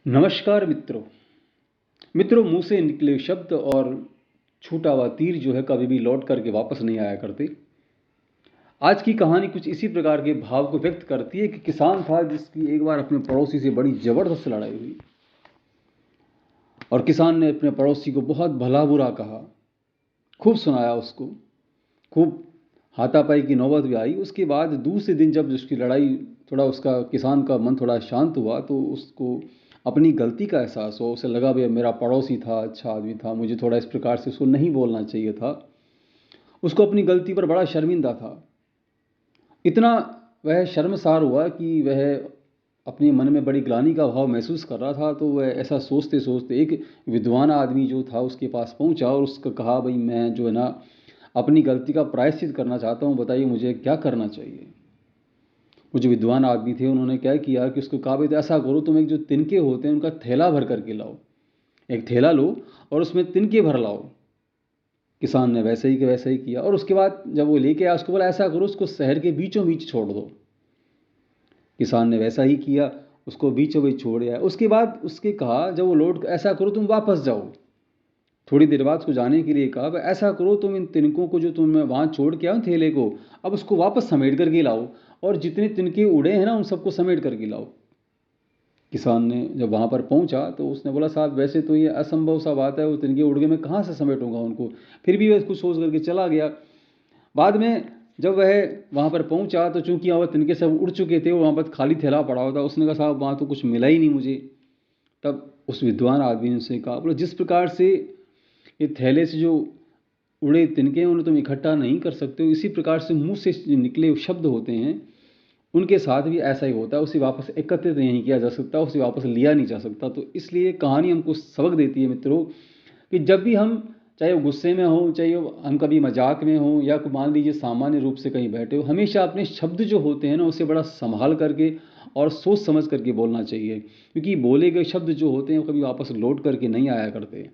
नमस्कार मित्रों। मुंह से निकले शब्द और छूटा हुआ तीर जो है कभी भी लौट करके वापस नहीं आया करते। आज की कहानी कुछ इसी प्रकार के भाव को व्यक्त करती है कि किसान था जिसकी एक बार अपने पड़ोसी से बड़ी जबरदस्त लड़ाई हुई और किसान ने अपने पड़ोसी को बहुत भला बुरा कहा, खूब सुनाया उसको, खूब हाथापाई की नौबत भी आई। उसके बाद दूसरे दिन जब उसकी लड़ाई थोड़ा उसका किसान का मन थोड़ा शांत हुआ तो उसको अपनी गलती का एहसास हुआ। उसे लगा भाई मेरा पड़ोसी था, अच्छा आदमी था, मुझे थोड़ा इस प्रकार से उसको नहीं बोलना चाहिए था। उसको अपनी गलती पर बड़ा शर्मिंदा था। इतना वह शर्मसार हुआ कि वह अपने मन में बड़ी ग्लानि का भाव महसूस कर रहा था। तो वह ऐसा सोचते सोचते एक विद्वान आदमी जो था उसके पास पहुंचा और उसको कहा, भाई मैं जो है ना अपनी गलती का प्रायश्चित करना चाहता हूँ, बताइए मुझे क्या करना चाहिए। वो जो विद्वान आदमी थे उन्होंने क्या किया कि उसको कहा, भाई ऐसा करो, तुम एक जो तिनके होते हैं उनका थैला भर करके लाओ, एक थैला लो और उसमें तिनके भर लाओ। किसान ने वैसे ही किया और उसके बाद जब वो लेके आया उसको बोला, ऐसा करो उसको शहर के बीचों बीच छोड़ दो। किसान ने वैसा ही किया, उसको बीचों बीच छोड़ दिया। उसके बाद उसके कहा, जब वो लौट, ऐसा करो तुम वापस जाओ। थोड़ी देर बाद उसको जाने के लिए कहा, ऐसा करो तुम इन तिनकों को जो तुम वहाँ छोड़ के आओ थैले को, अब उसको वापस समेट करके लाओ और जितने तिनके उड़े हैं ना उन सबको समेट करके लाओ। किसान ने जब वहाँ पर पहुँचा तो उसने बोला, साहब वैसे तो ये असंभव सा बात है, वो तिनके उड़ गए, मैं कहाँ से समेटूंगा उनको। फिर भी वह कुछ सोच करके चला गया। बाद में जब वह वहाँ पर पहुँचा तो चूंकि वह तिनके सब उड़ चुके थे, वहाँ पर खाली थैला पड़ा हुआ था। उसने कहा, साहब वहाँ तो कुछ मिला ही नहीं मुझे। तब उस विद्वान आदमी ने उससे कहा, बोले जिस प्रकार से ये थैले से जो उड़े तिनके उन्हें तुम इकट्ठा नहीं कर सकते हो, इसी प्रकार से मुंह से निकले शब्द होते हैं उनके साथ भी ऐसा ही होता है। उसे वापस एकत्रित नहीं किया जा सकता, उसे वापस लिया नहीं जा सकता। तो इसलिए कहानी हमको सबक देती है मित्रों कि जब भी हम, चाहे वो गुस्से में हो, चाहे हम कभी मजाक में हो या मान लीजिए सामान्य रूप से कहीं बैठे हो, हमेशा अपने शब्द जो होते हैं ना उसे बड़ा संभाल करके और सोच समझ करके बोलना चाहिए, क्योंकि बोले गए शब्द जो होते हैं वो कभी वापस लौट करके नहीं आया करते।